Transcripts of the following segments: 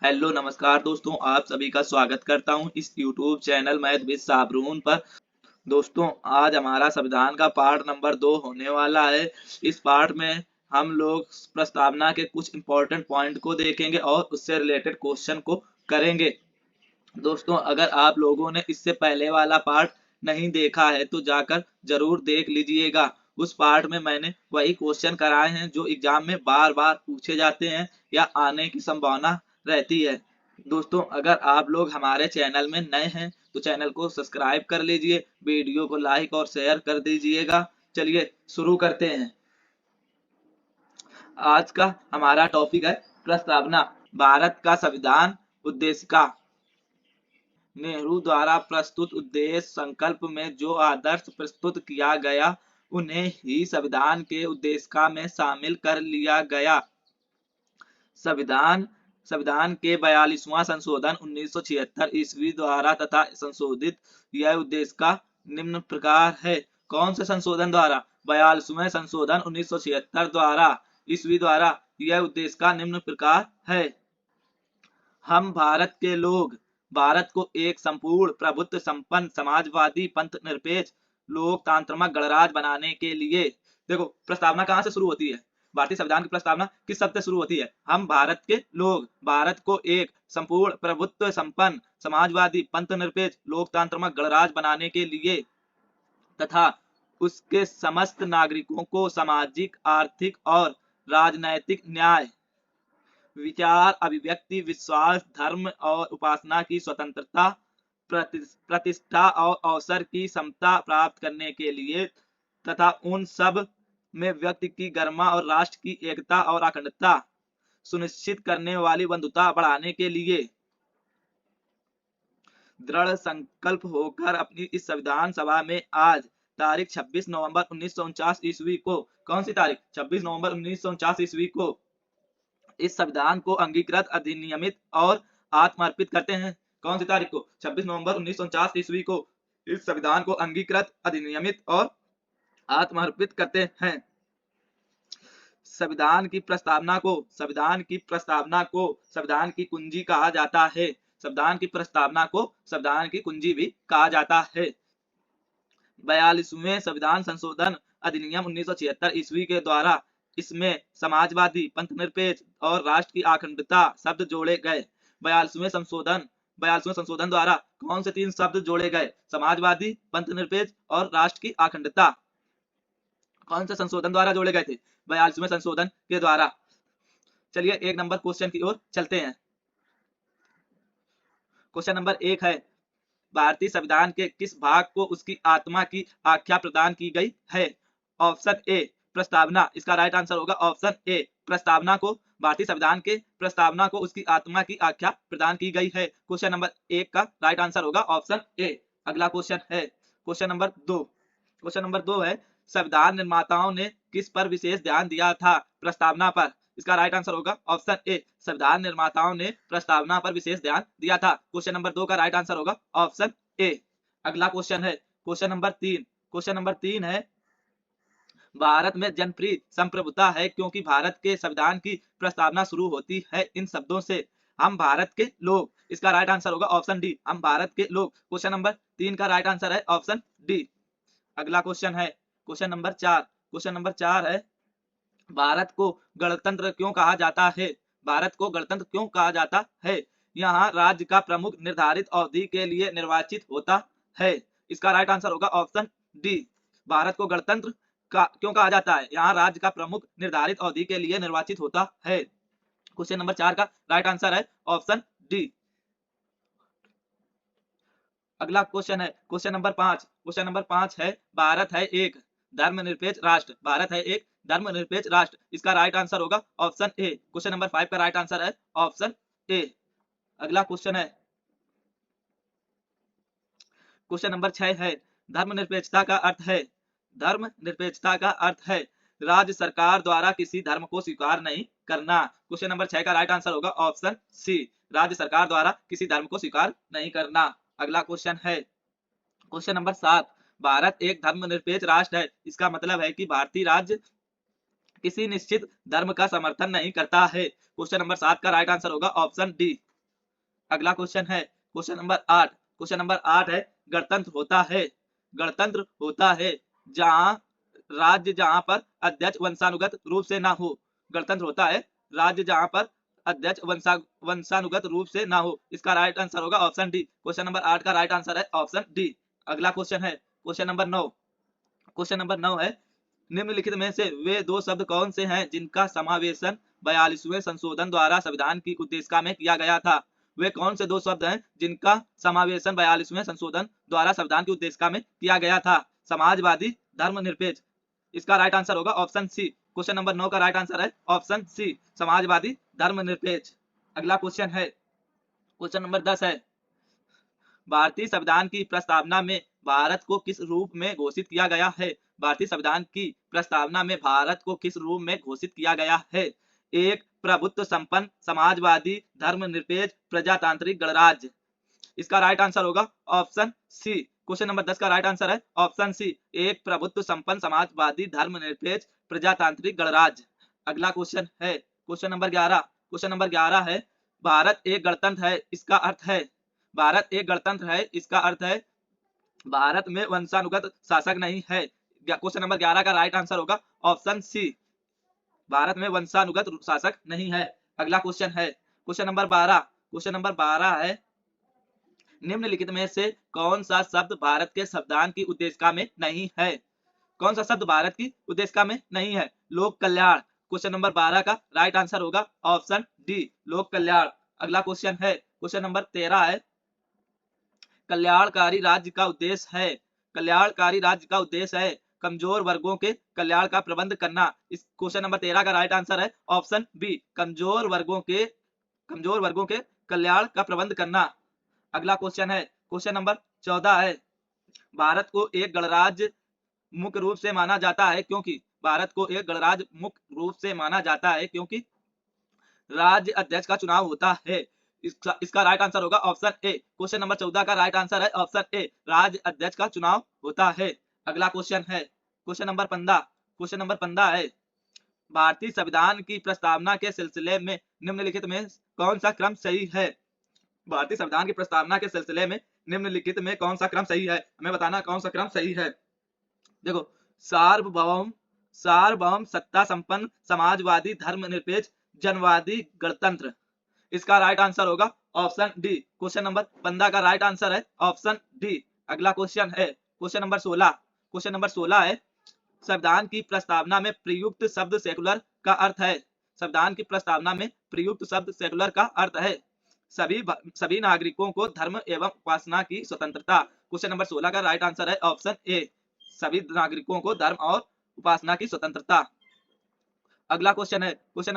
Hello नमस्कार दोस्तों, आप सभी का स्वागत करता हूं इस यूट्यूब चैनल मैथ विद साबरून पर। दोस्तों, आज हमारा संविधान का पाठ नंबर 2 होने वाला है। इस पाठ में हम लोग प्रस्तावना के कुछ इंपॉर्टेंट पॉइंट को देखेंगे और उससे रिलेटेड क्वेश्चन को करेंगे। दोस्तों, अगर आप लोगों ने इससे पहले वाला पार्ट नहीं देखा है तो जाकर जरूर देख लीजिएगा। उस पार्ट में मैंने वही क्वेश्चन कराए हैं जो एग्जाम में बार बार पूछे जाते हैं या आने की संभावना रहती है। दोस्तों, अगर आप लोग हमारे चैनल में नए हैं तो चैनल को सब्सक्राइब कर लीजिए, वीडियो को लाइक और शेयर कर दीजिएगा। चलिए शुरू करते हैं। आज का हमारा टॉपिक है प्रस्तावना। भारत का संविधान उद्देशिका। नेहरू द्वारा प्रस्तुत उद्देश्य संकल्प में जो आदर्श प्रस्तुत किया गया उन्हें ही संविधान के उद्देशिका में शामिल कर लिया गया। संविधान संविधान के 42वां संशोधन 1976 ईस्वी द्वारा तथा संशोधित यह उद्देशिका निम्न प्रकार है। कौन से संशोधन द्वारा? 42वें संशोधन 1976 द्वारा ईस्वी द्वारा यह उद्देशिका निम्न प्रकार है। हम भारत के लोग भारत को एक संपूर्ण प्रभुत्व संपन्न समाजवादी पंथ निरपेक्ष लोकतांत्रिक गणराज्य बनाने के लिए। देखो, प्रस्तावना कहाँ से शुरू होती है? भारतीय संविधान की प्रस्तावना किस शब्द से शुरू होती है? हम भारत के लोग भारत को एक संपूर्ण प्रभुत्व संपन्न समाजवादी पंथ निरपेक्ष लोकतांत्रिक गणराज्य बनाने के लिए तथा उसके समस्त नागरिकों को सामाजिक, आर्थिक और राजनैतिक न्याय, विचार, अभिव्यक्ति, विश्वास, धर्म और उपासना की स्वतंत्रता, प्रतिष्ठा और अवसर की समता प्राप्त करने के लिए तथा उन सब में व्यक्ति की गरिमा और राष्ट्र की एकता और अखंडता सुनिश्चित करने वाली बंधुता बढ़ाने के लिए दृढ़ संकल्प होकर अपनी इस संविधान सभा में आज तारीख 26 नवंबर 1949 ईस्वी को, कौन सी तारीख? 26 नवंबर 1949 ईस्वी को इस संविधान को अंगीकृत, अधिनियमित और आत्मर्पित करते हैं। कौन सी तारीख को? 26 नवंबर 1949 ईस्वी को इस संविधान को अंगीकृत, अधिनियमित और आत्मर्पित करते हैं। संविधान की प्रस्तावना को संविधान की कुंजी कहा जाता है। संविधान की प्रस्तावना को संविधान की कुंजी भी कहा जाता है। 42वें संविधान संशोधन अधिनियम 1976 ईस्वी के द्वारा इसमें समाजवादी, पंथनिरपेक्ष और राष्ट्र की अखंडता शब्द जोड़े गए। 42वें संशोधन द्वारा कौन से 3 शब्द जोड़े गए? समाजवादी, पंथनिरपेक्ष और राष्ट्र की अखंडता। कौन से संशोधन द्वारा जोड़े गए थे? 42वें संशोधन के द्वारा। चलिए 1 नंबर क्वेश्चन की ओर चलते हैं। क्वेश्चन नंबर 1 है, भारतीय संविधान के किस भाग को उसकी आत्मा की आख्या प्रदान की गई है? ऑप्शन ए प्रस्तावना, इसका राइट आंसर होगा ऑप्शन ए प्रस्तावना को। भारतीय संविधान के प्रस्तावना को उसकी आत्मा की आख्या प्रदान की गई है। क्वेश्चन नंबर 1 का राइट आंसर होगा ऑप्शन ए। अगला क्वेश्चन है क्वेश्चन नंबर 2। क्वेश्चन नंबर 2 है, संविधान निर्माताओं ने किस पर विशेष ध्यान दिया था? प्रस्तावना पर। इसका राइट आंसर होगा ऑप्शन ए, संविधान निर्माताओं ने प्रस्तावना पर विशेष ध्यान दिया था। क्वेश्चन नंबर 2 का राइट आंसर होगा ऑप्शन ए। अगला क्वेश्चन है क्वेश्चन नंबर 3। क्वेश्चन नंबर 3 है, भारत में जनप्रिय संप्रभुता है क्योंकि भारत के संविधान की प्रस्तावना शुरू होती है इन शब्दों से। हम भारत के लोग। इसका राइट आंसर होगा ऑप्शन डी, हम भारत के लोग। क्वेश्चन नंबर 3 का राइट आंसर है ऑप्शन डी। अगला क्वेश्चन है क्वेश्चन नंबर 4। क्वेश्चन नंबर 4 है, भारत को गणतंत्र क्यों कहा जाता है? भारत को गणतंत्र क्यों कहा जाता है? यहाँ राज्य का प्रमुख निर्धारित अवधि के लिए निर्वाचित होता है। इसका राइट आंसर होगा ऑप्शन डी, भारत को गणतंत्र क्यों कहा जाता है? यहाँ राज्य का प्रमुख निर्धारित अवधि के लिए निर्वाचित होता है। क्वेश्चन नंबर 4 का राइट आंसर है ऑप्शन डी। अगला क्वेश्चन है क्वेश्चन नंबर 5। क्वेश्चन नंबर 5 है, भारत है एक धर्मनिरपेक्ष राष्ट्र। भारत है एक धर्मनिरपेक्ष राष्ट्र। इसका राइट आंसर होगा ऑप्शन ए। क्वेश्चन नंबर 5 का राइट आंसर है ऑप्शन ए। अगला क्वेश्चन है क्वेश्चन नंबर 6 है, धर्मनिरपेक्षता का अर्थ है। धर्मनिरपेक्षता का अर्थ है राज्य सरकार द्वारा किसी धर्म को स्वीकार नहीं करना। क्वेश्चन नंबर 6 का राइट आंसर होगा ऑप्शन सी, राज्य सरकार द्वारा किसी धर्म को स्वीकार नहीं करना। अगला क्वेश्चन है क्वेश्चन नंबर 7, भारत एक धर्मनिरपेक्ष राष्ट्र है। इसका मतलब है कि भारतीय राज्य किसी निश्चित धर्म का समर्थन नहीं करता है। क्वेश्चन नंबर 7 का राइट आंसर होगा ऑप्शन डी, अगला क्वेश्चन है क्वेश्चन नंबर 8। क्वेश्चन नंबर 8 है गणतंत्र होता है जहां राज्य जहां पर अध्यक्ष वंशानुगत रूप से ना हो। गणतंत्र होता है राज्य जहां पर अध्यक्ष वंशानुगत रूप से ना हो। इसका राइट आंसर होगा ऑप्शन डी। क्वेश्चन नंबर 8 का राइट आंसर है ऑप्शन डी। अगला क्वेश्चन है क्वेश्चन नंबर 9। क्वेश्चन नंबर 9 है निम्नलिखित में से वे दो शब्द कौन से हैं जिनका समावेशन 42वें संशोधन द्वारा संविधान की उद्देशिका में किया गया था। वे कौन से दो शब्द हैं जिनका समावेशन 42वें संशोधन द्वारा संविधान की उद्देशिका में किया गया था। समाजवादी, धर्मनिरपेक्ष। इसका राइट आंसर होगा ऑप्शन सी। क्वेश्चन नंबर 9 का राइट आंसर है ऑप्शन सी, समाजवादी, धर्मनिरपेक्ष। अगला क्वेश्चन है क्वेश्चन नंबर 10 है भारतीय संविधान की प्रस्तावना में भारत को किस रूप में घोषित किया गया है। भारतीय संविधान की प्रस्तावना में भारत को किस रूप में घोषित किया गया है। एक, प्रभुत्व संपन्न, समाजवादी, धर्मनिरपेक्ष, प्रजातांत्रिक गणराज्य। इसका राइट आंसर होगा ऑप्शन सी। क्वेश्चन नंबर 10 का राइट आंसर है ऑप्शन सी, एक प्रभुत्व संपन्न, समाजवादी, धर्मनिरपेक्ष, प्रजातांत्रिक गणराज्य। अगला क्वेश्चन है क्वेश्चन नंबर 11। क्वेश्चन नंबर 11 है भारत एक गणतंत्र है, इसका अर्थ है। भारत एक गणतंत्र है, इसका अर्थ है भारत में वंशानुगत शासक नहीं है। क्वेश्चन नंबर 11 का राइट आंसर होगा ऑप्शन सी, भारत में वंशानुगत शासक नहीं है। अगला क्वेश्चन है क्वेश्चन नंबर 12। क्वेश्चन नंबर 12 है निम्नलिखित में से कौन सा शब्द भारत के संविधान की उद्देशिका में नहीं है। कौन सा शब्द भारत की उद्देशिका में नहीं है। लोक कल्याण। क्वेश्चन नंबर 12 का राइट आंसर होगा ऑप्शन डी, लोक कल्याण। अगला क्वेश्चन है क्वेश्चन नंबर 13 है कल्याणकारी राज्य का उद्देश्य है। कल्याणकारी राज्य का उद्देश्य है कमजोर वर्गों के कल्याण का प्रबंध करना। इस क्वेश्चन नंबर 13 का राइट आंसर है ऑप्शन बी, कमजोर वर्गों के कल्याण का प्रबंध करना। अगला क्वेश्चन है क्वेश्चन नंबर 14 है भारत को एक गणराज्य मुख्य रूप से माना जाता है क्योंकि। भारत को एक गणराज्य मुख्य रूप से माना जाता है क्योंकि राज्य अध्यक्ष का चुनाव होता है। इसका राइट आंसर होगा ऑप्शन ए। क्वेश्चन नंबर 14 का राइट आंसर है ऑप्शन ए, राज्य अध्यक्ष का चुनाव होता है। अगला क्वेश्चन है क्वेश्चन नंबर 15। क्वेश्चन नंबर 15 है भारतीय संविधान की प्रस्तावना के सिलसिले में निम्नलिखित में कौन सा क्रम सही है। भारतीय संविधान की प्रस्तावना के सिलसिले में निम्नलिखित में कौन सा क्रम सही है। हमें बताना कौन सा क्रम सही है। देखो, सार्वभौम, सत्ता संपन्न, समाजवादी, धर्मनिरपेक्ष, जनवादी, गणतंत्र। इसका राइट आंसर होगा ऑप्शन डी। क्वेश्चन नंबर 15 का राइट आंसर है ऑप्शन डी। अगला क्वेश्चन है क्वेश्चन नंबर 16। क्वेश्चन नंबर 16 है संविधान की प्रस्तावना में प्रयुक्त शब्द सेकुलर का अर्थ है। संविधान की प्रस्तावना में प्रयुक्त शब्द सेकुलर का अर्थ है सभी नागरिकों को धर्म एवं उपासना की स्वतंत्रता। क्वेश्चन नंबर 16 का राइट आंसर है ऑप्शन ए, सभी नागरिकों को धर्म और उपासना की स्वतंत्रता। अगला क्वेश्चन है क्वेश्चन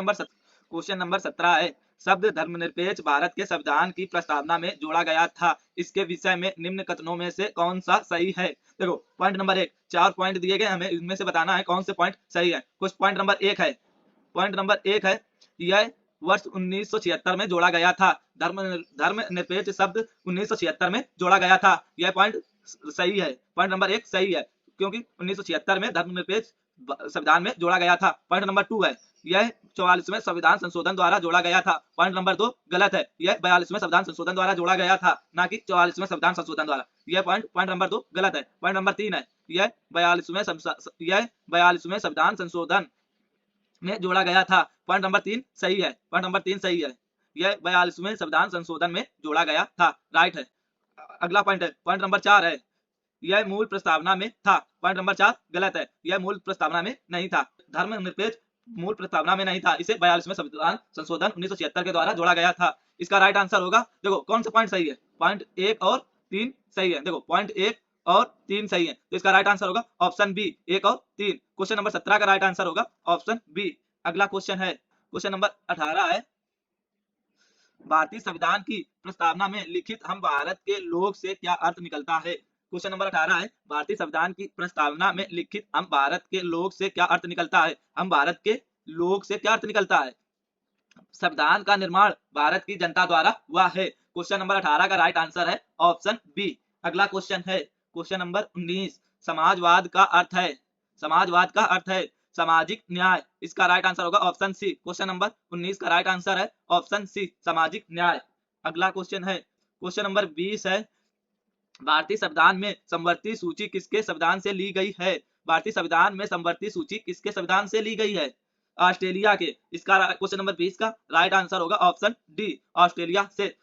नंबर 17 है शब्द धर्मनिरपेक्ष भारत के संविधान की प्रस्तावना में जोड़ा गया था। इसके विषय में निम्न कथनों में से कौन सा सही है। देखो, पॉइंट नंबर 1, 4 पॉइंट दिए गए, हमें इनमें से बताना है कौन से पॉइंट सही है। कुछ पॉइंट नंबर 1 है यह वर्ष 1976 में जोड़ा गया था। धर्मनिरपेक्ष शब्द 1976 में जोड़ा गया था, यह पॉइंट सही है। पॉइंट नंबर 1 सही है क्योंकि 1976 में धर्मनिरपेक्ष संविधान में जोड़ा गया था। पॉइंट नंबर 2 है यह 44वें संविधान संशोधन द्वारा जोड़ा गया था। पॉइंट नंबर 2 गलत है, यह 42वें संविधान संशोधन द्वारा जोड़ा गया था, ना कि 44वें संविधान संशोधन द्वारा। यह पॉइंट नंबर 2 गलत है। पॉइंट नंबर 3 है यह 42वें संविधान संशोधन में जोड़ा गया था। पॉइंट नंबर 3 सही है। पॉइंट नंबर 3 सही है, यह 42वें संविधान संशोधन में जोड़ा गया था, राइट है। अगला पॉइंट है पॉइंट नंबर 4 है यह मूल प्रस्तावना में था। पॉइंट नंबर 4 गलत है, यह मूल प्रस्तावना में नहीं था। धर्मनिरपेक्ष मूल प्रस्तावना में नहीं था, इसे 42वें संविधान संशोधन 1976 के द्वारा जोड़ा गया था। इसका राइट आंसर होगा, देखो कौन सा पॉइंट सही है, पॉइंट 1 और 3 सही है। देखो, पॉइंट 1 और 3 सही है, तो इसका राइट आंसर होगा ऑप्शन बी, 1 और 3। क्वेश्चन नंबर 17 का राइट आंसर होगा ऑप्शन बी। अगला क्वेश्चन है क्वेश्चन नंबर 18 है भारतीय संविधान की प्रस्तावना में लिखित हम भारत के लोग से क्या अर्थ निकलता है। क्वेश्चन नंबर 18 है भारतीय संविधान की प्रस्तावना में लिखित हम भारत के लोग से क्या अर्थ निकलता है। हम भारत के लोग से क्या अर्थ निकलता है। संविधान का निर्माण भारत की जनता द्वारा हुआ है। क्वेश्चन नंबर 18 का राइट आंसर है ऑप्शन बी। अगला क्वेश्चन है क्वेश्चन नंबर 19 समाजवाद का अर्थ है सामाजिक न्याय। इसका राइट आंसर होगा ऑप्शन सी। क्वेश्चन नंबर 19 का राइट आंसर है ऑप्शन सी, सामाजिक न्याय। अगला क्वेश्चन है, क्वेश्चन नंबर 20 है, भारतीय संविधान में समवर्ती सूची किसके संविधान से ली गई है? भारतीय संविधान में समवर्ती सूची किसके संविधान से ली गई है? ऑस्ट्रेलिया के। इसका क्वेश्चन नंबर 20 का राइट आंसर होगा ऑप्शन डी, ऑस्ट्रेलिया से